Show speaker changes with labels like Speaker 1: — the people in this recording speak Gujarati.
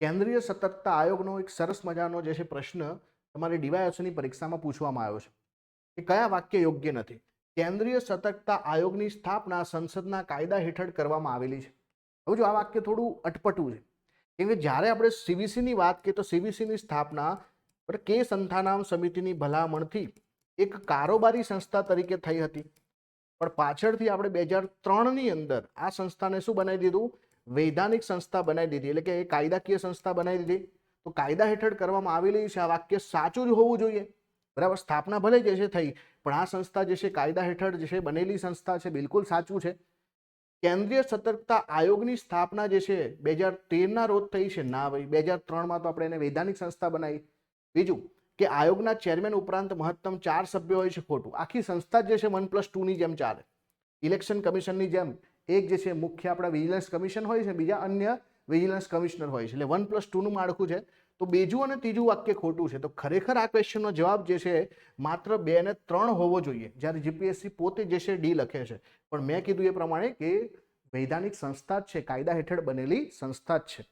Speaker 1: કેન્દ્રીય સતર્કતા આયોગનો એક સરસ મજાનો જે છે પ્રશ્ન તમારી ડીવાયએસની પરીક્ષામાં પૂછવામાં આવ્યો છે કે કયા વાક્ય યોગ્ય નથી. કેન્દ્રીય સતર્કતા આયોગની સ્થાપના સંસદના કાયદા હેઠળ કરવામાં આવેલી છે. હવે જો આ વાક્ય થોડું અટપટું છે, કેમ કે જ્યારે આપણે સીવીસીની વાત કરીએ તો સીવીસીની સ્થાપના કે સંથાનામ સમિતિની ભલામણથી એક કારોબારી સંસ્થા તરીકે થઈ હતી, પણ પાછળથી આપણે 2003ની અંદર આ સંસ્થાને શું બનાવી દીધું? વૈધાનિક સંસ્થા બનાવી દીધી, એટલે કે એ કાયદાકીય સંસ્થા બનાવી દીધી. તો કાયદા હેઠળ કરવામાં આવેલી છે. આ વાક્ય સાચું જ હોવું જોઈએ, બરાબર. સ્થાપના ભલે જે છે થઈ, પણ આ સંસ્થા જે છે કાયદા હેઠળ જે છે બનેલી સંસ્થા છે, બિલકુલ સાચું છે. કેન્દ્રીય સતર્કતા આયોગની સ્થાપના જે છે 2013ના રોજ થઈ છે? ના ભાઈ, 2003માં તો આપણે એને વૈધાનિક સંસ્થા બનાવી. બીજું કે આયોગના ચેરમેન ઉપરાંત મહત્તમ 4 સભ્યો હોય છે. ખોટું. આખી સંસ્થા જે છે 1+2ની જેમ ચાલે. ઇલેક્શન કમિશનની જેમ એક જે છે મુખ્ય આપણા વિજિલન્સ કમિશન હોય છે, બીજા અન્ય વિજિલન્સ કમિશનર હોય છે, એટલે 1+2નું માળખું છે. તો બીજું અને ત્રીજું વાક્ય ખોટું છે. તો ખરેખર આ ક્વેશ્ચનનો જવાબ જે છે માત્ર 2 અને 3 હોવો જોઈએ, જ્યારે જીપીએસસી પોતે જે છે ડી લખે છે. પણ મેં કીધું એ પ્રમાણે કે વૈધાનિક સંસ્થા જ છે, કાયદા હેઠળ બનેલી સંસ્થા જ છે.